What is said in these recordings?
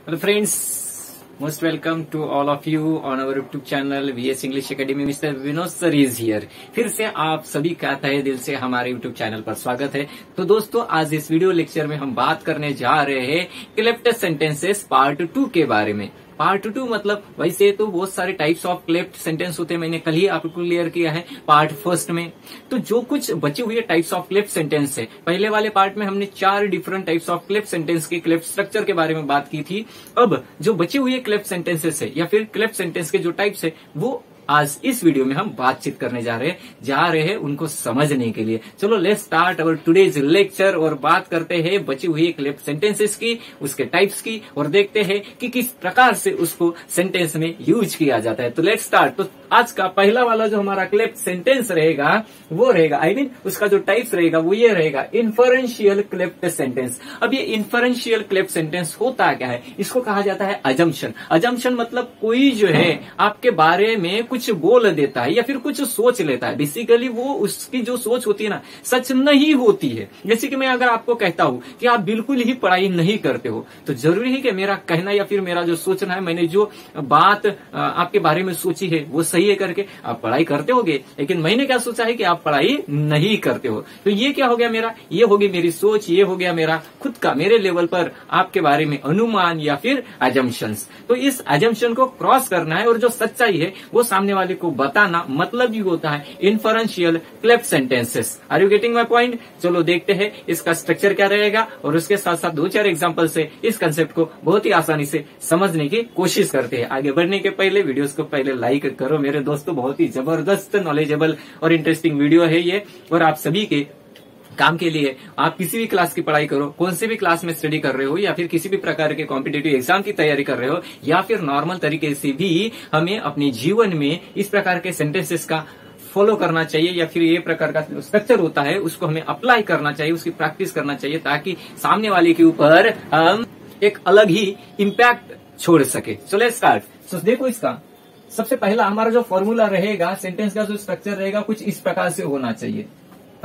Hello friends, most welcome to all of you on our YouTube channel VS English Academy. Mr. Vinod sir is here. फिर से आप सभी का तहे दिल से हमारे YouTube चैनल पर स्वागत है। तो दोस्तों, आज इस वीडियो लेक्चर में हम बात करने जा रहे हैं क्लेफ्ट सेंटेंसेस पार्ट 2 के बारे में। पार्ट 2 मतलब वैसे तो बहुत सारे टाइप्स ऑफ क्लेफ्ट सेंटेंस होते हैं, मैंने कल ही आपको क्लियर किया है पार्ट फर्स्ट में। तो जो कुछ बचे हुए टाइप्स ऑफ क्लेफ्ट सेंटेंस है, पहले वाले पार्ट में हमने 4 different types of cleft sentence के क्लेफ्ट स्ट्रक्चर के बारे में बात की थी। अब जो बचे हुए क्लेफ्ट सेंटेंसेस है या फिर क्लेफ्ट सेंटेंस के जो टाइप्स है, वो आज इस वीडियो में हम बातचीत करने जा रहे हैं उनको समझने के लिए। चलो let's start our today's lecture और बात करते हैं बची हुई क्लेफ्ट सेंटेंसेस की, उसके टाइप्स की, और देखते हैं कि किस प्रकार से उसको सेंटेंस में यूज किया जाता है। तो लेट्स स्टार्ट। तो आज का पहला वाला जो हमारा क्लेफ्ट सेंटेंस रहेगा वो रहेगा उसका जो टाइप्स रहेगा वो ये रहेगा इन्फरेंशियल क्लेफ्ट सेंटेंस। अब ये इन्फरेंशियल क्लेफ्ट सेंटेंस होता क्या है? इसको कहा जाता है अजम्पशन। अजम्पशन मतलब कोई जो है आपके बारे में कुछ बोल देता है या फिर कुछ सोच लेता है। बेसिकली वो उसकी जो सोच होती है ना, सच नहीं होती है। जैसे कि मैं अगर आपको कहता हूं कि आप बिल्कुल ही पढ़ाई नहीं करते हो, तो जरूरी है कि मेरा कहना या फिर मेरा जो सोचना है, मैंने जो बात आपके बारे में सोची है वो सही है करके आप पढ़ाई करते होगे, लेकिन मैंने क्या सोचा है कि आप पढ़ाई नहीं करते हो। तो ये क्या हो गया मेरा, ये होगी मेरी सोच, ये हो गया मेरा खुद का, मेरे लेवल पर आपके बारे में अनुमान या फिर अजम्पशंस। तो इस अजम्पशन को क्रॉस करना है और जो सच्चाई है वो सामने वाले को बताना, मतलब ही होता है inferential cleft sentences. Are you getting my point? चलो देखते हैं इसका स्ट्रक्चर क्या रहेगा और उसके साथ साथ 2-4 एग्जांपल से इस कंसेप्ट को बहुत ही आसानी से समझने की कोशिश करते हैं। आगे बढ़ने के पहले वीडियोस को पहले लाइक करो मेरे दोस्तों, बहुत ही जबरदस्त नॉलेजेबल और इंटरेस्टिंग वीडियो है ये, और आप सभी के काम के लिए। आप किसी भी क्लास की पढ़ाई करो, कौन से भी क्लास में स्टडी कर रहे हो, या फिर किसी भी प्रकार के कॉम्पिटिटिव एग्जाम की तैयारी कर रहे हो, या फिर नॉर्मल तरीके से भी हमें अपने जीवन में इस प्रकार के सेंटेंसेस का फॉलो करना चाहिए, या फिर ये प्रकार का स्ट्रक्चर होता है उसको हमें अप्लाई करना चाहिए, उसकी प्रैक्टिस करना चाहिए, ताकि सामने वाले के ऊपर हम एक अलग ही इम्पैक्ट छोड़ सके। So let's start. सो देखो, इसका सबसे पहला हमारा जो फॉर्मूला रहेगा, सेंटेंस का जो स्ट्रक्चर रहेगा कुछ इस प्रकार से होना चाहिए।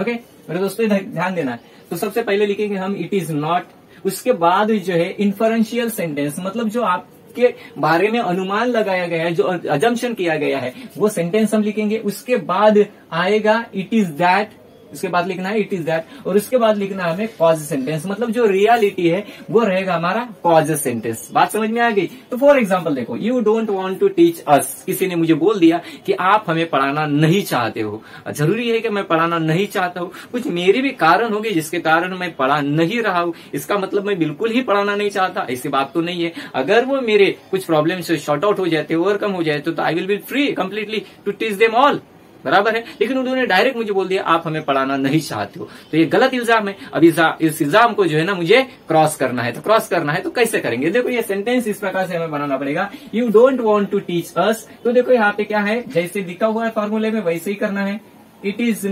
ओके मेरे दोस्तों, ध्यान देना है। तो सबसे पहले लिखेंगे हम इट इज नॉट, उसके बाद जो है इन्फरेंशियल सेंटेंस, मतलब जो आपके बारे में अनुमान लगाया गया है, जो अजम्पशन किया गया है, वो सेंटेंस हम लिखेंगे। उसके बाद आएगा इट इज दैट, उसके बाद लिखना है इट इज दैट, और उसके बाद लिखना है हमें कॉज सेंटेंस, मतलब जो रियलिटी है वो रहेगा हमारा कॉज सेंटेंस। बात समझ में आ गई? तो फॉर एग्जांपल देखो, you don't want to teach us, किसी ने मुझे बोल दिया कि आप हमें पढ़ाना नहीं चाहते हो। जरूरी है कि मैं पढ़ाना नहीं चाहता हूँ, कुछ मेरे भी कारण होंगे जिसके कारण मैं पढ़ा नहीं रहा हूँ। इसका मतलब मैं बिल्कुल ही पढ़ाना नहीं चाहता, ऐसी बात तो नहीं है। अगर वो मेरे कुछ प्रॉब्लम से शॉर्ट आउट हो जाते, ओवरकम हो जाए, तो I will be free completely to teach them all, बराबर है। लेकिन उन्होंने डायरेक्ट मुझे बोल दिया आप हमें पढ़ाना नहीं चाहते हो, तो ये गलत इल्जाम है। अब इस इल्जाम को जो है ना मुझे क्रॉस करना है। तो क्रॉस करना है तो कैसे करेंगे? देखो, ये सेंटेंस इस प्रकार से हमें बनाना पड़ेगा, you don't want to teach us. तो देखो यहाँ पे क्या है, जैसे लिखा हुआ है फॉर्मूले में वैसे ही करना है, इट इज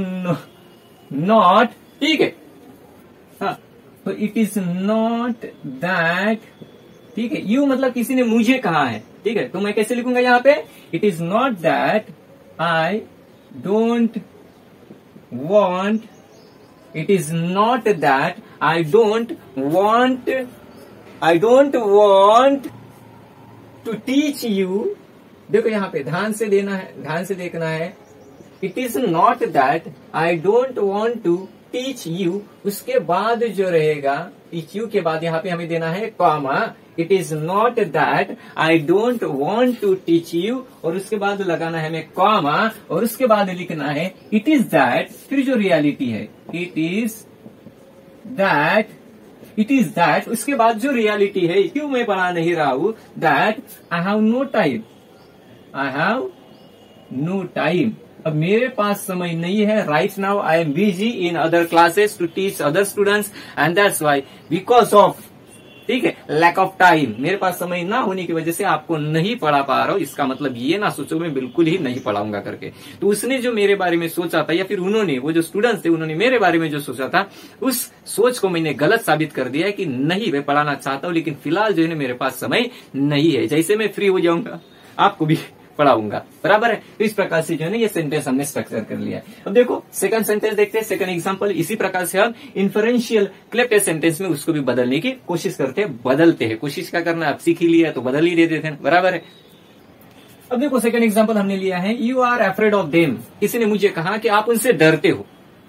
नॉट, ठीक है। हाँ, तो इट इज नॉट दैट, ठीक है। यू मतलब किसी ने मुझे कहा है, ठीक है। तो मैं कैसे लिखूंगा यहाँ पे, it is not that I don't want, it is not that I don't want to teach you। देखो यहाँ पे ध्यान से देना है, ध्यान से देखना है। It is not that I don't want to teach you, उसके बाद जो रहेगा teach you के बाद यहाँ पे हमें देना है comma, it is not that I don't want to teach you, और उसके बाद लगाना है हमें कॉमा, और उसके बाद लिखना है इट इज दैट, फिर जो रियलिटी है इट इज दैट, उसके बाद जो रियलिटी है, क्यों मैं पढ़ा नहीं रहा हूं, that I have no time, अब मेरे पास समय नहीं है। Right now I am busy in other classes to teach other students, and that's why, because of, ठीक है, लैक ऑफ टाइम, मेरे पास समय ना होने की वजह से आपको नहीं पढ़ा पा रहा हूं। इसका मतलब ये ना सोचो मैं बिल्कुल ही नहीं पढ़ाऊंगा करके। तो उसने जो मेरे बारे में सोचा था, या फिर उन्होंने, वो जो स्टूडेंट्स थे, उन्होंने मेरे बारे में जो सोचा था, उस सोच को मैंने गलत साबित कर दिया है कि नहीं, मैं पढ़ाना चाहता हूं, लेकिन फिलहाल जो है मेरे पास समय नहीं है। जैसे मैं फ्री हो जाऊंगा आपको भी पढ़ाऊंगा, बराबर है। तो इस प्रकार से जो है ना ये सेंटेंस हमने स्ट्रक्चर कर लिया है। अब देखो सेकंड सेंटेंस देखते हैं, सेकंड एग्जांपल। इसी प्रकार से हम इन्फरेंशियल क्लेफ्ट सेंटेंस में उसको भी बदलने की कोशिश करते हैं, बदलते हैं। कोशिश क्या करना, आप सीख ही लिया तो बदल ही दे देते हैं, बराबर है। अब देखो सेकंड एग्जांपल हमने लिया है, you are afraid of them. किसी ने मुझे कहा कि आप उनसे डरते हो,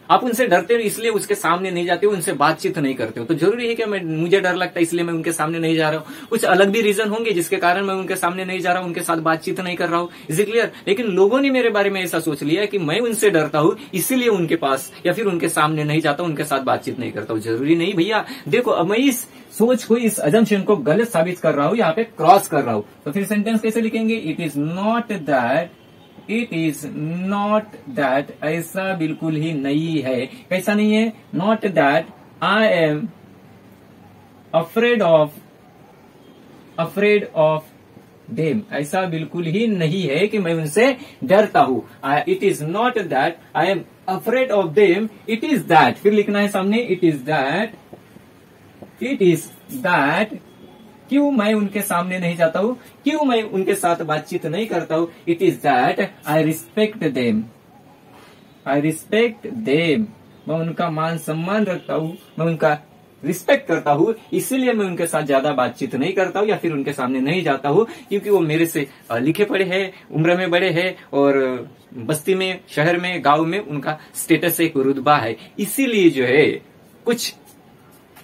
आप उनसे डरते हो इसलिए उसके सामने नहीं जाते हो, उनसे बातचीत नहीं करते हो। तो जरूरी है कि मुझे डर लगता है इसलिए मैं उनके सामने नहीं जा रहा हूँ। कुछ अलग भी रीजन होंगे जिसके कारण मैं उनके सामने नहीं जा रहा हूँ, उनके साथ बातचीत नहीं कर रहा हूँ, इज इट क्लियर। लेकिन लोगों ने मेरे बारे में ऐसा सोच लिया कि मैं उनसे डरता हूँ इसीलिए उनके पास या फिर उनके सामने नहीं जाता हूँ, उनके साथ बातचीत नहीं करता हूँ। जरूरी नहीं भैया। देखो अब मैं इस सोच को, इस अजम्पशन को गलत साबित कर रहा हूँ, यहाँ पे क्रॉस कर रहा हूँ। तो फिर सेंटेंस कैसे लिखेंगे, it is not that, it is not that, ऐसा बिल्कुल ही नहीं है। कैसा नहीं है, not that I am afraid of them, ऐसा बिल्कुल ही नहीं है कि मैं उनसे डरता हूं। It is not that I am afraid of them, it is that, फिर लिखना है सामने, it is that, it is that. क्यों मैं उनके सामने नहीं जाता हूं, क्यों मैं उनके साथ बातचीत नहीं करता हूं, it is that I respect them, I respect them, मैं उनका मान सम्मान रखता हूं, मैं उनका रिस्पेक्ट करता हूं, इसीलिए मैं उनके साथ ज्यादा बातचीत नहीं करता हूं या फिर उनके सामने नहीं जाता हूं, क्योंकि वो मेरे से लिखे पढ़े हैं, उम्र में बड़े हैं और बस्ती में, शहर में, गांव में उनका स्टेटस एक रुतबा है। इसीलिए जो है कुछ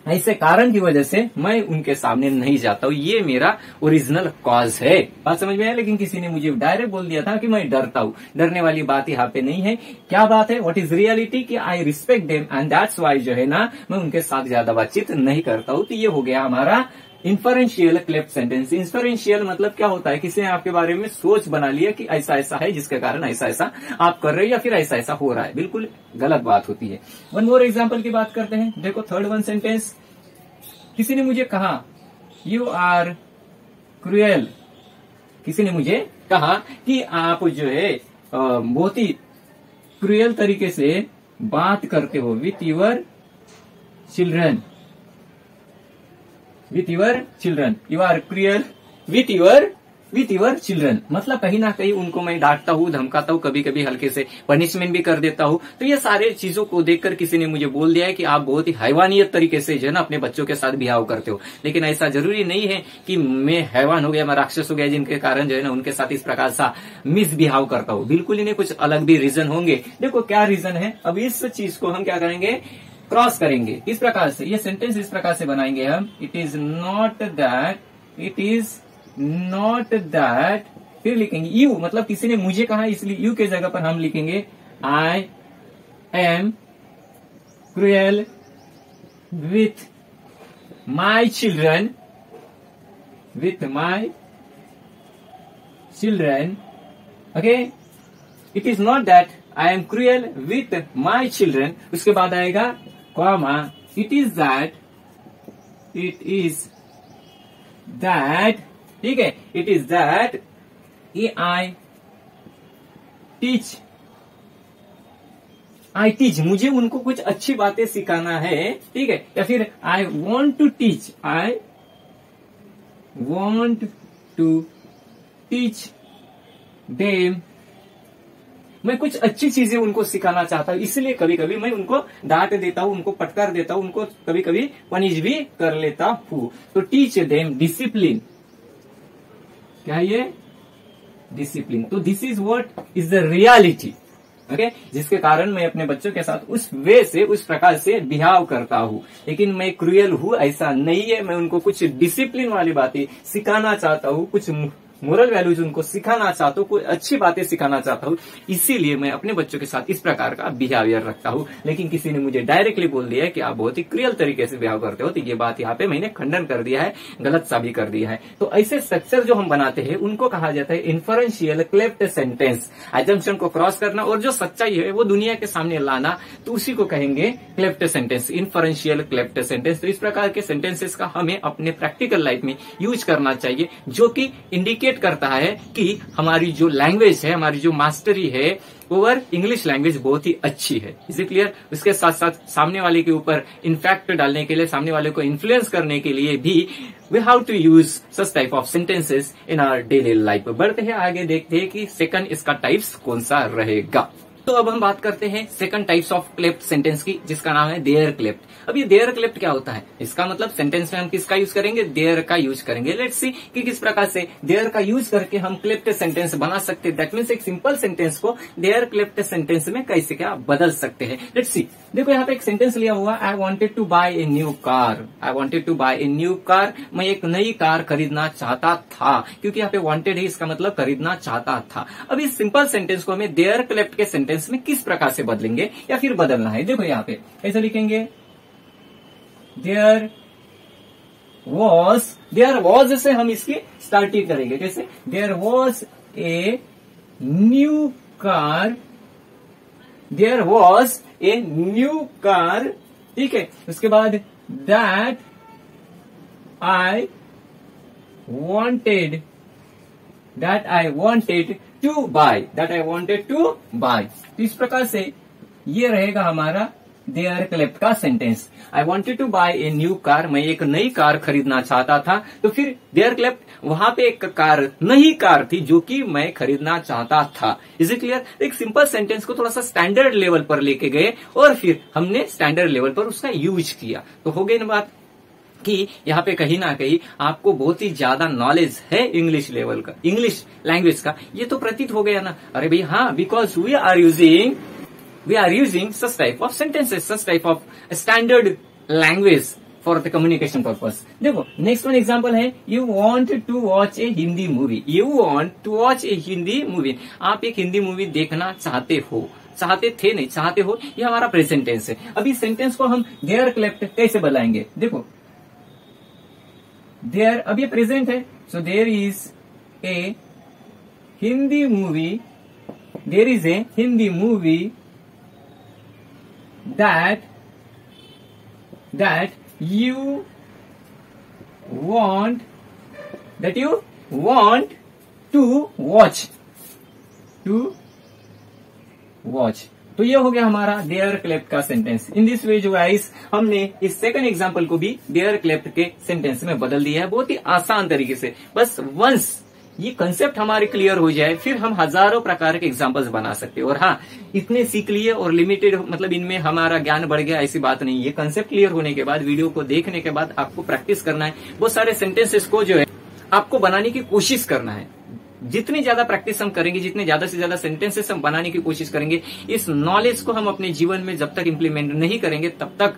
ऐसे कारण की वजह से मैं उनके सामने नहीं जाता हूँ, ये मेरा ओरिजिनल कॉज है। बात समझ में आया। लेकिन किसी ने मुझे डायरेक्ट बोल दिया था कि मैं डरता हूँ, डरने वाली बात यहाँ पे नहीं है। क्या बात है, व्हाट इज रियलिटी, कि I respect them and that's Y जो है ना मैं उनके साथ ज्यादा बातचीत नहीं करता हूँ। तो ये हो गया हमारा इन्फरेंशियल क्लेफ्ट सेंटेंस। इन्फरेंशियल मतलब क्या होता है, किसी ने आपके बारे में सोच बना लिया कि ऐसा ऐसा है जिसके कारण ऐसा ऐसा आप कर रहे हो या फिर ऐसा ऐसा हो रहा है, बिल्कुल गलत बात होती है। वन मोर एग्जांपल की बात करते हैं। देखो थर्ड वन सेंटेंस, किसी ने मुझे कहा यू आर क्रूएल, किसी ने मुझे कहा कि आप जो है बहुत ही क्रूएल तरीके से बात करते हो with your children, with your children, you are cruel with your children. मतलब कहीं ना कहीं उनको मैं डांटता हूँ, धमकाता हूँ, कभी कभी हल्के से पनिशमेंट भी कर देता हूँ। तो ये सारे चीजों को देखकर किसी ने मुझे बोल दिया है कि आप बहुत ही हैवानियत तरीके से जो है ना अपने बच्चों के साथ बिहाव करते हो। लेकिन ऐसा जरूरी नहीं है कि मैं हैवान हो गया, मैं राक्षस हो गया जिनके कारण जो है ना उनके साथ इस प्रकार सा मिसबिहाव करता हूँ। बिल्कुल ही नहीं, कुछ अलग भी रीजन होंगे। देखो क्या रीजन है, अब इस चीज को हम क्या करेंगे, क्रॉस करेंगे। इस प्रकार से ये सेंटेंस इस प्रकार से बनाएंगे हम, it is not that, it is not that, फिर लिखेंगे यू, मतलब किसी ने मुझे कहा इसलिए यू के जगह पर हम लिखेंगे I am cruel with my children, with my children. Okay, it is not that I am cruel with my children, उसके बाद आएगा comma, it is that, it is that, ठीक है, it is that I teach, मुझे उनको कुछ अच्छी बातें सिखाना है, ठीक है, या फिर I want to teach, I want to teach them, मैं कुछ अच्छी चीजें उनको सिखाना चाहता हूं, इसलिए कभी कभी मैं उनको डांट देता हूं, उनको फटकार देता हूं, उनको कभी कभी पनिश भी कर लेता हूं। तो टीच देम डिसिप्लिन, क्या है ये, डिसिप्लिन। तो this is what is the reality, okay, जिसके कारण मैं अपने बच्चों के साथ उस वे से, उस प्रकार से बिहाव करता हूं। लेकिन मैं क्रूएल हूं ऐसा नहीं है, मैं उनको कुछ डिसिप्लिन वाली बातें सिखाना चाहता हूं, कुछ मोरल वैल्यूज उनको सिखाना चाहता हूँ, कोई अच्छी बातें सिखाना चाहता हूँ, इसीलिए मैं अपने बच्चों के साथ इस प्रकार का बिहेवियर रखता हूँ। लेकिन किसी ने मुझे डायरेक्टली बोल दिया है कि आप बहुत ही क्रियल तरीके से बिहेव करते हो, तो ये बात यहाँ पे मैंने खंडन कर दिया है, गलत साबित कर दिया है। तो ऐसे स्ट्रक्चर जो हम बनाते हैं उनको कहा जाता है इन्फरेंशियल क्लेफ्ट सेंटेंस। एजम्पशन को क्रॉस करना और जो सच्चाई है वो दुनिया के सामने लाना, तो उसी को कहेंगे cleft sentence, inferential cleft sentence. तो इस प्रकार के सेंटेंसेस का हमें अपने प्रैक्टिकल लाइफ में यूज करना चाहिए, जो कि इंडिकेट इंडिकेट करता है कि हमारी जो लैंग्वेज है, हमारी जो मास्टरी है ओवर इंग्लिश लैंग्वेज बहुत ही अच्छी है। Is it clear? उसके साथ साथ सामने वाले के ऊपर इम्पैक्ट डालने के लिए, सामने वाले को इन्फ्लुएंस करने के लिए भी we have to use such type of sentences in our daily life. बढ़ते हैं आगे, देखते हैं कि सेकंड इसका टाइप्स कौन सा रहेगा। तो अब हम बात करते हैं second types of cleft sentence की, जिसका नाम है देयर क्लेप्ट। अब ये देयर क्लेप्ट क्या होता है? इसका मतलब सेंटेंस में हम किसका यूज करेंगे? देयर का यूज करेंगे। लेट्स सी कि किस प्रकार से देयर का यूज करके हम क्लेप्ट सेंटेंस बना सकते हैं। दैट मीन्स एक सिंपल सेंटेंस को देयर क्लेप्ट सेंटेंस में कैसे क्या बदल सकते हैं। लेट्स सी, देखो यहाँ पे एक सेंटेंस लिया हुआ, I wanted to buy a new car. I wanted to buy a new car, मैं एक नई कार खरीदना चाहता था, क्योंकि यहाँ पे वॉन्टेड है, इसका मतलब खरीदना चाहता था। अब इस सिंपल सेंटेंस को हमें देयर क्लेप्ट के सेंटेंस में किस प्रकार से बदलेंगे या फिर बदलना है? देखो यहाँ पे ऐसे लिखेंगे, देयर वॉज से हम इसकी स्टार्टिंग करेंगे। कैसे? There was a new car, there was a new car, ठीक है। उसके बाद that I wanted to buy, तो इस प्रकार से ये रहेगा हमारा देयर क्लेप्ट का sentence. I wanted to buy a new car, मैं एक नई कार खरीदना चाहता था। तो फिर देयर क्लेप्ट, वहां पे एक कार, नई कार थी जो कि मैं खरीदना चाहता था। Is it clear? एक सिंपल सेंटेंस को थोड़ा सा स्टैंडर्ड लेवल पर लेके गए और फिर हमने स्टैंडर्ड लेवल पर उसका यूज किया। तो हो गई ना बात कि यहाँ पे कहीं ना कहीं आपको बहुत ही ज्यादा नॉलेज है इंग्लिश लेवल का, इंग्लिश लैंग्वेज का। ये तो प्रतीत हो गया ना? अरे भाई हाँ, because we are using such type of sentences, such type of standard language for the communication purpose. देखो नेक्स्ट वन एग्जांपल है, you want to watch a Hindi movie. you want to watch a Hindi movie, आप एक Hindi movie देखना चाहते हो, चाहते थे नहीं, चाहते हो, ये हमारा प्रेजेंट टेंस है। अभी सेंटेंस को हम देयर क्लेप्ट कैसे बनाएंगे? देखो देयर, अब ये प्रेजेंट है, so there is a Hindi movie, there is a Hindi movie that you want to watch, तो ये हो गया हमारा देयर क्लेप्ट का सेंटेंस। इन दिस वे जो गाइस, हमने इस सेकंड एग्जांपल को भी देयर क्लेप्ट के सेंटेंस में बदल दिया है, बहुत ही आसान तरीके से। बस वंस ये कंसेप्ट हमारे क्लियर हो जाए, फिर हम हजारों प्रकार के एग्जांपल्स बना सकते हैं। और हाँ, इतने सीख लिए और लिमिटेड, मतलब इनमें हमारा ज्ञान बढ़ गया, ऐसी बात नहीं है। कंसेप्ट क्लियर होने के बाद, वीडियो को देखने के बाद आपको प्रैक्टिस करना है। बहुत सारे सेंटेंसेस को जो है आपको बनाने की कोशिश करना है। जितनी ज्यादा प्रैक्टिस हम करेंगे, जितने ज्यादा से ज्यादा सेंटेंसेस हम बनाने की कोशिश करेंगे, इस नॉलेज को हम अपने जीवन में जब तक इम्प्लीमेंट नहीं करेंगे तब तक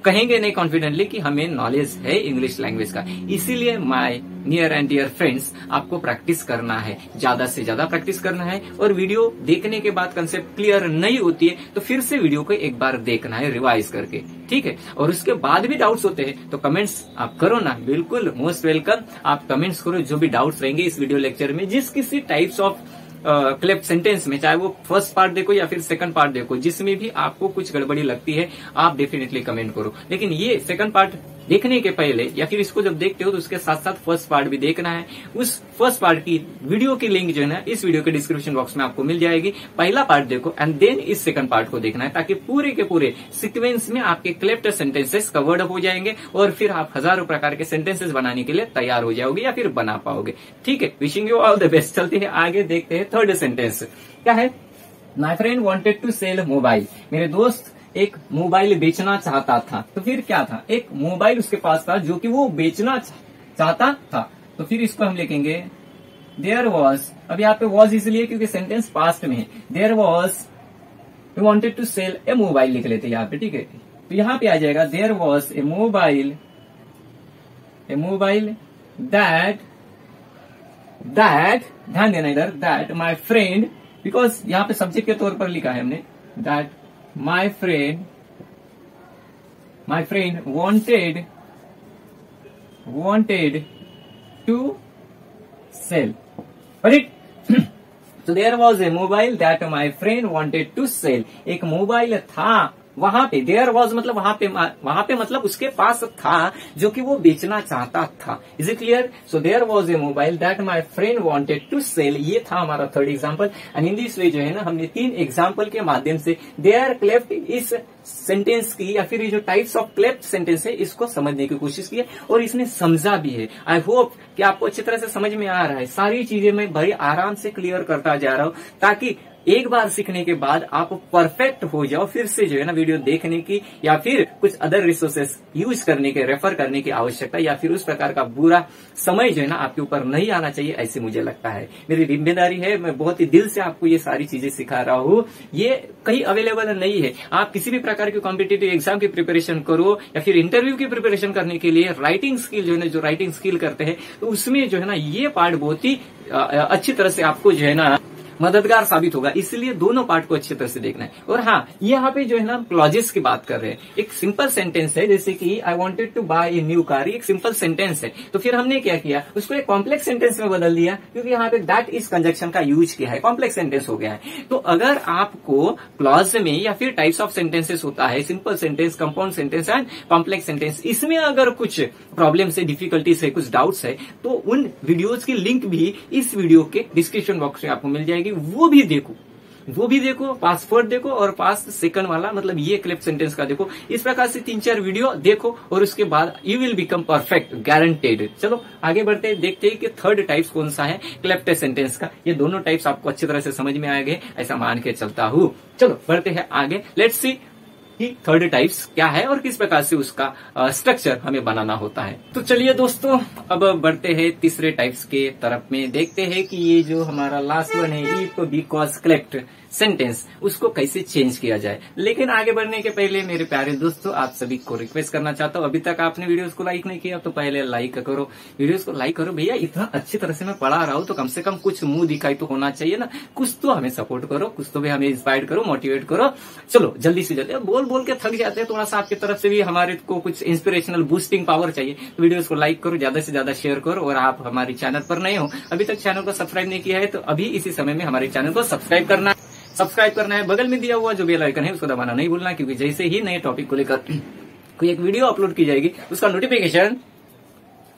कहेंगे नहीं कॉन्फिडेंटली कि हमें नॉलेज है इंग्लिश लैंग्वेज का। इसीलिए my near and dear friends, आपको प्रैक्टिस करना है, ज्यादा से ज्यादा प्रैक्टिस करना है। और वीडियो देखने के बाद कंसेप्ट क्लियर नहीं होती है तो फिर से वीडियो को एक बार देखना है रिवाइज करके, ठीक है। और उसके बाद भी डाउट्स होते हैं तो कमेंट्स आप करो ना, बिल्कुल मोस्ट वेलकम। आप कमेंट्स करो, जो भी डाउट्स रहेंगे इस वीडियो लेक्चर में, जिस किसी टाइप्स ऑफ क्लेप्ट सेंटेंस में, चाहे वो फर्स्ट पार्ट देखो या फिर सेकंड पार्ट देखो, जिसमें भी आपको कुछ गड़बड़ी लगती है आप डेफिनेटली कमेंट करो। लेकिन ये सेकंड पार्ट देखने के पहले या फिर इसको जब देखते हो तो उसके साथ साथ फर्स्ट पार्ट भी देखना है। उस फर्स्ट पार्ट की वीडियो की लिंक जो है ना, इस वीडियो के डिस्क्रिप्शन बॉक्स में आपको मिल जाएगी। पहला पार्ट देखो एंड देन इस सेकंड पार्ट को देखना है, ताकि पूरे के पूरे सीक्वेंस में आपके क्लेप्ट सेंटेंसेस कवर्ड हो जाएंगे और फिर आप हजारों प्रकार के सेंटेंसेस बनाने के लिए तैयार हो जाओगे या फिर बना पाओगे, ठीक है। Wishing you all the best. चलते हैं आगे, देखते हैं थर्ड सेंटेंस क्या है। My friend wanted to sell mobile, मेरे दोस्त एक मोबाइल बेचना चाहता था। तो फिर क्या था, एक मोबाइल उसके पास था जो कि वो बेचना चाहता था। तो फिर इसको हम लिखेंगे देयर वॉज, अब यहाँ पे वॉज इसलिए क्योंकि सेंटेंस पास्ट में है। There was we wanted to sell a mobile लिख लेते हैं यहाँ पे, ठीक है। तो यहाँ पे आ जाएगा there was a mobile that ध्यान देना इधर, दैट माई फ्रेंड, बिकॉज यहाँ पे सब्जेक्ट के तौर पर लिखा है हमने, that my friend wanted to sell. Got it? So there was a mobile that my friend wanted to sell. एक मोबाइल था वहां पे, देयर वॉज मतलब वहां पे मतलब उसके पास था जो कि वो बेचना चाहता था। Is it clear? So there was a mobile that my friend wanted to sell, ये था हमारा third example. And in this way जो है ना, हमने 3 एग्जाम्पल के माध्यम से देयर क्लेफ्ट इस सेंटेंस की या फिर ये जो टाइप्स ऑफ क्लेफ्ट सेंटेंस है इसको समझने की कोशिश की है और इसने समझा भी है। आई होप कि आपको अच्छी तरह से समझ में आ रहा है। सारी चीजें मैं बड़ी आराम से क्लियर करता जा रहा हूं ताकि एक बार सीखने के बाद आप परफेक्ट हो जाओ। फिर से जो है ना वीडियो देखने की या फिर कुछ अदर रिसोर्सेस यूज करने के, रेफर करने की आवश्यकता या फिर उस प्रकार का बुरा समय जो है ना आपके ऊपर नहीं आना चाहिए, ऐसे मुझे लगता है। मेरी जिम्मेदारी है, मैं बहुत ही दिल से आपको ये सारी चीजें सिखा रहा हूँ। ये कहीं अवेलेबल नहीं है। आप किसी भी प्रकार की कॉम्पिटिटिव एग्जाम की प्रिपरेशन करो या फिर इंटरव्यू की प्रिपरेशन करने के लिए राइटिंग स्किल जो है ना, जो राइटिंग स्किल करते हैं, तो उसमें जो है ना ये पार्ट बहुत ही अच्छी तरह से आपको जो है ना मददगार साबित होगा। इसलिए दोनों पार्ट को अच्छी तरह से देखना है। और हाँ, यहाँ पे जो है ना क्लॉजेस की बात कर रहे हैं। एक सिंपल सेंटेंस है, जैसे कि I wanted to buy a new car, एक सिंपल सेंटेंस है। तो फिर हमने क्या किया, उसको एक कॉम्प्लेक्स सेंटेंस में बदल दिया, क्योंकि यहाँ पे दैट इज कंजक्शन का यूज किया है, कॉम्प्लेक्स सेंटेंस हो गया है। तो अगर आपको क्लॉज में या फिर टाइप्स ऑफ सेंटेंसेस होता है, simple sentence, compound sentence and complex sentence, इसमें अगर कुछ प्रॉब्लम्स है, डिफिकल्टीज है, कुछ डाउट्स है, तो उन वीडियोज की लिंक भी इस वीडियो के डिस्क्रिप्शन बॉक्स में आपको मिल जाएगी। वो भी देखो, पास्ट फर्स्ट देखो और पास्ट सेकंड वाला, मतलब ये क्लेफ्ट सेंटेंस का देखो। इस प्रकार से 3-4 वीडियो देखो और उसके बाद you will become perfect, guaranteed. चलो आगे बढ़ते हैं, देखते हैं कि थर्ड टाइप्स कौन सा है क्लेफ्ट सेंटेंस का। ये दोनों टाइप्स आपको अच्छी तरह से समझ में आ गए, ऐसा मान के चलता हूँ। चलो बढ़ते हैं आगे, लेट्स सी कि थर्ड टाइप्स क्या है और किस प्रकार से उसका स्ट्रक्चर हमें बनाना होता है। तो चलिए दोस्तों, अब बढ़ते हैं तीसरे टाइप्स के तरफ में। देखते हैं कि ये जो हमारा लास्ट वन है, इफ बिकॉज क्लेफ्ट सेंटेंस, उसको कैसे चेंज किया जाए। लेकिन आगे बढ़ने के पहले मेरे प्यारे दोस्तों, आप सभी को रिक्वेस्ट करना चाहता हूँ, अभी तक आपने वीडियोस को लाइक नहीं किया तो पहले लाइक करो, वीडियोस को लाइक करो। भैया इतना अच्छी तरह से मैं पढ़ा रहा हूँ तो कम से कम कुछ मुंह दिखाई तो होना चाहिए ना, कुछ तो हमें सपोर्ट करो, कुछ तो भी हमें इंस्पायर करो, मोटिवेट करो। चलो जल्दी से जल्दी, बोल बोल के थक जाते हैं, थोड़ा सा आपकी तरफ से भी हमारे को कुछ इंस्पिरेशनल बूस्टिंग पावर चाहिए। तो वीडियोस को लाइक करो, ज्यादा से ज्यादा शेयर करो। और आप हमारे चैनल पर नए हो, अभी तक चैनल को सब्सक्राइब नहीं किया है, तो अभी इसी समय में हमारे चैनल को सब्सक्राइब करना है। बगल में दिया हुआ जो बेल आइकन है उसको दबाना नहीं भूलना, क्योंकि जैसे ही नए टॉपिक को लेकर कोई एक वीडियो अपलोड की जाएगी उसका नोटिफिकेशन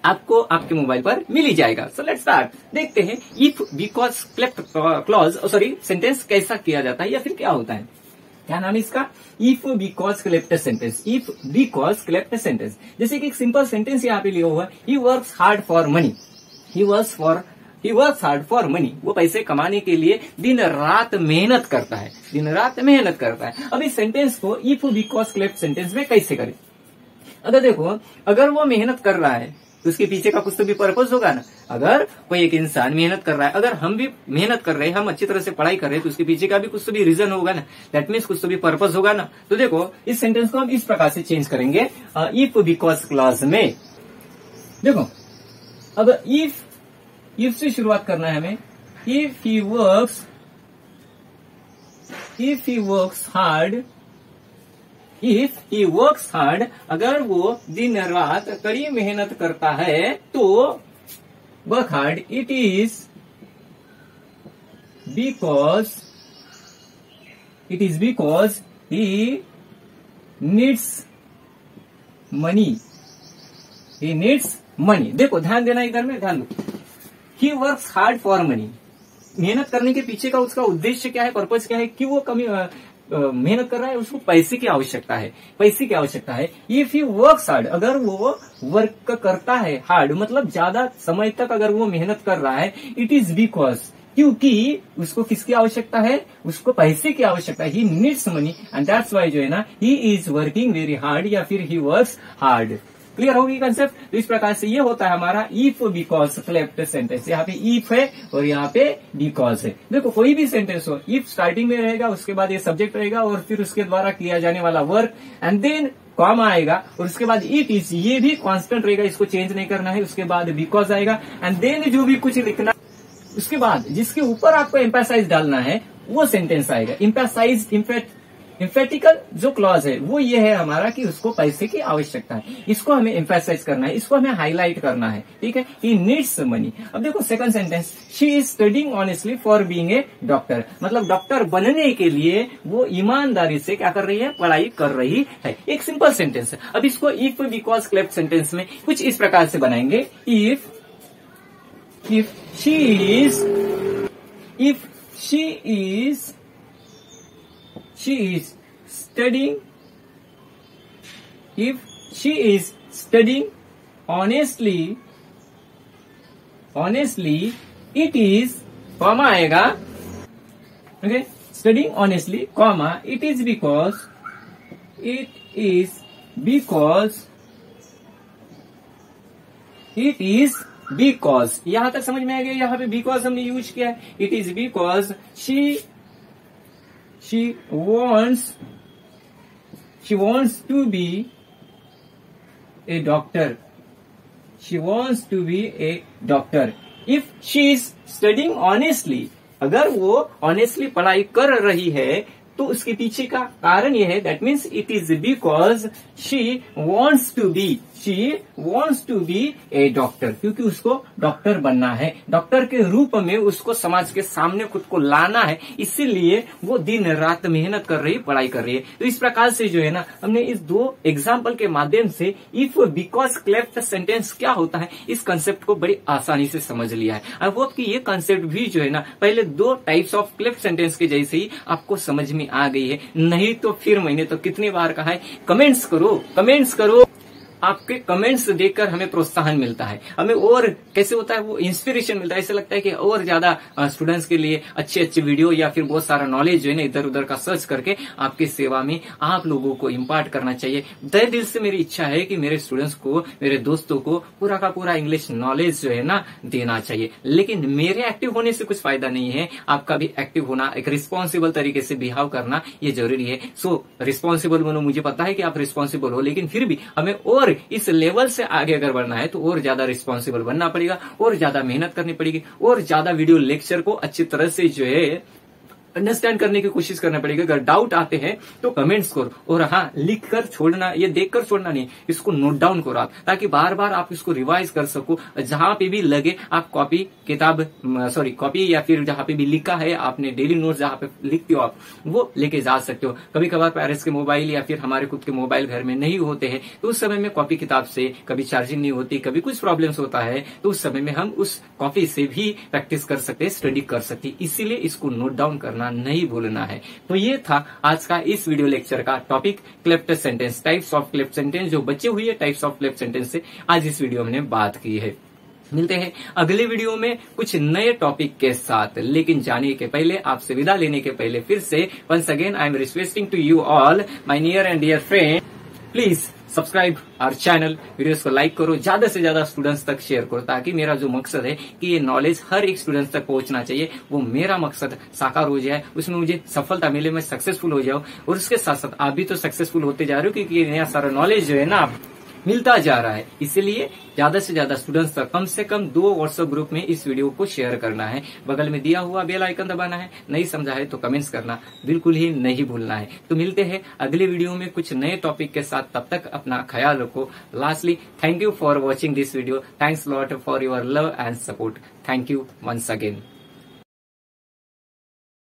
आपको आपके मोबाइल पर मिल ही जाएगा। सो लेट्स स्टार्ट, देखते हैं if because cleft clause sentence कैसा किया जाता है या फिर क्या होता है। क्या नाम है इसका, if because cleft sentence. If because cleft sentence, जैसे कि एक सिंपल सेंटेंस यहाँ पे लिया हुआ है, he works hard for money, he works hard for money, वो पैसे कमाने के लिए दिन रात मेहनत करता है। अब इस सेंटेंस को इफ बिकॉज क्लेफ्ट सेंटेंस में कैसे करें। अगर देखो, अगर वो मेहनत कर रहा है तो उसके पीछे का कुछ तो भी पर्पज होगा ना। अगर कोई एक इंसान मेहनत कर रहा है, अगर हम भी मेहनत कर रहे हैं, हम अच्छी तरह से पढ़ाई कर रहे हैं, तो उसके पीछे का भी कुछ तो भी रीजन होगा ना, दैट मीन्स कुछ तो भी पर्पज होगा ना। तो देखो इस सेंटेंस को हम इस प्रकार से चेंज करेंगे इफ बिकॉज क्लॉज में। देखो अब इफ से शुरुआत करना है हमें। इफ ही वर्क्स हार्ड, अगर वो दिन रात कड़ी मेहनत करता है, तो work hard, it is because he needs money. देखो ध्यान देना, इधर में ध्यान दो। He works hard for money, मेहनत करने के पीछे का उसका उद्देश्य क्या है, पर्पज क्या है, कि वो मेहनत कर रहा है, उसको पैसे की आवश्यकता है। इफ ही वर्क्स हार्ड, अगर वो वर्क करता है, हार्ड मतलब ज्यादा समय तक अगर वो मेहनत कर रहा है, इट इज बिकॉज, क्योंकि उसको किसकी आवश्यकता है, उसको पैसे की आवश्यकता है। He needs money and that's Y जो है ना, he is working very hard या फिर ही वर्क्स हार्ड। क्लियर होगी कंसेप्ट। तो इस प्रकार से ये होता है हमारा इफ बिकॉज क्लेफ्ट सेंटेंस। यहाँ पे इफ है और यहाँ पे बिकॉज है। देखो कोई भी सेंटेंस हो, इफ स्टार्टिंग में रहेगा, उसके बाद ये सब्जेक्ट रहेगा और फिर उसके द्वारा किया जाने वाला वर्क, एंड देन कॉमा आएगा और उसके बाद इट इज, ये भी कांस्टेंट रहेगा, इसको चेंज नहीं करना है। उसके बाद बिकॉज आएगा एंड देन जो भी कुछ लिखना, उसके बाद जिसके ऊपर आपको एम्फेसाइज डालना है वो सेंटेंस आएगा। एम्फेसाइज, इनफैक्ट एम्फेटिकल जो क्लॉज है वो ये है हमारा कि उसको पैसे की आवश्यकता है, इसको हमें एम्फेसाइज करना है, इसको हमें हाईलाइट करना है, ठीक है। He needs money. अब देखो second sentence, she is studying honestly for being a doctor, मतलब डॉक्टर बनने के लिए वो ईमानदारी से क्या कर रही है, पढ़ाई कर रही है। एक सिंपल सेंटेंस है। अब इसको इफ बिकॉज क्लेफ्ट सेंटेंस में कुछ इस प्रकार से बनाएंगे, if she is studying honestly it is comma आएगा, okay, studying honestly comma it is because यहां तक समझ में आ गया। यहां पे बिकॉज हमने यूज किया है। It is because she wants to be a doctor. She wants to be a doctor. If she is studying honestly, अगर वो ऑनेस्टली पढ़ाई कर रही है तो उसके पीछे का कारण यह है, that means it is because she wants to be a doctor, क्योंकि उसको डॉक्टर बनना है, डॉक्टर के रूप में उसको समाज के सामने खुद को लाना है, इसीलिए वो दिन रात मेहनत कर रही, पढ़ाई कर रही है। तो इस प्रकार से जो है ना, हमने इस दो एग्जाम्पल के माध्यम से इफ बिकॉज क्लेफ्ट सेंटेंस क्या होता है इस कंसेप्ट को बड़ी आसानी से समझ लिया है। आई होप कि ये कंसेप्ट भी जो है ना पहले दो टाइप्स ऑफ क्लेफ्ट सेंटेंस के जैसे ही आपको समझ में आ गई है। नहीं तो फिर मैंने तो कितनी बार कहा है, कमेंट्स करो। आपके कमेंट्स देखकर हमें प्रोत्साहन मिलता है, हमें और कैसे होता है वो इंस्पिरेशन मिलता है। ऐसा लगता है कि और ज्यादा स्टूडेंट्स के लिए अच्छे वीडियो या फिर बहुत सारा नॉलेज जो है ना इधर उधर का सर्च करके आपकी सेवा में आप लोगों को इम्पार्ट करना चाहिए। तहे दिल से मेरी इच्छा है कि मेरे स्टूडेंट्स को, मेरे दोस्तों को पूरा का पूरा इंग्लिश नॉलेज जो है ना देना चाहिए। लेकिन मेरे एक्टिव होने से कुछ फायदा नहीं है, आपका भी एक्टिव होना, एक रिस्पॉन्सिबल तरीके से बिहेव करना ये जरूरी है। सो रिस्पॉन्सिबल बनो, मुझे पता है कि आप रिस्पॉन्सिबल हो, लेकिन फिर भी हमें और इस लेवल से आगे अगर बढ़ना है तो और ज्यादा रिस्पॉन्सिबल बनना पड़ेगा, और ज्यादा मेहनत करनी पड़ेगी, और ज्यादा वीडियो लेक्चर को अच्छी तरह से जो है अंडरस्टैंड करने की कोशिश करना पड़ेगा। अगर डाउट आते हैं तो कमेंट्स करो, और हाँ, लिख कर छोड़ना, ये देखकर छोड़ना नहीं, इसको नोट डाउन करो आप, ताकि बार बार आप इसको रिवाइज कर सको। जहां पे भी लगे आप कॉपी या फिर जहां पे भी लिखा है आपने डेली नोट जहां पे लिखते हो आप वो लेके जा सकते हो। कभी कभार पेरेंट्स के मोबाइल या फिर हमारे खुद के मोबाइल घर में नहीं होते हैं, तो उस समय में कॉपी किताब से कभी चार्जिंग नहीं होती, कभी कुछ प्रॉब्लम्स होता है, तो उस समय में हम उस कॉपी से भी प्रैक्टिस कर सकते हैं, स्टडी कर सकते हैं। इसीलिए इसको नोट डाउन करना नहीं भूलना है। तो ये था आज का इस वीडियो लेक्चर का topic, cleft sentence, types of cleft sentence. जो बचे हुए टाइप्स ऑफ क्लेफ्ट सेंटेंस से आज इस वीडियो में हमने बात की है। मिलते हैं अगले वीडियो में कुछ नए टॉपिक के साथ, लेकिन जाने के पहले, आपसे विदा लेने के पहले फिर से once again I am requesting to you all my near and dear friend, please subscribe our channel, videos को लाइक करो, ज्यादा से ज्यादा स्टूडेंट्स तक शेयर करो, ताकि मेरा जो मकसद है कि ये नॉलेज हर एक स्टूडेंट्स तक पहुंचना चाहिए, वो मेरा मकसद साकार हो जाए, उसमें मुझे सफलता मिले, मैं सक्सेसफुल हो जाऊं। और उसके साथ साथ आप भी तो सक्सेसफुल होते जा रहे हो, क्योंकि ये नया सारा नॉलेज जो है ना मिलता जा रहा है। इसलिए ज्यादा से ज्यादा स्टूडेंट्स तक कम से कम 2 व्हाट्सएप ग्रुप में इस वीडियो को शेयर करना है। बगल में दिया हुआ बेल आइकन दबाना है। नहीं समझा है तो कमेंट्स करना बिल्कुल ही नहीं भूलना है। तो मिलते हैं अगले वीडियो में कुछ नए टॉपिक के साथ, तब तक अपना ख्याल रखो। Lastly, thank you for watching this video. Thanks lot for your love and support. Thank you once again.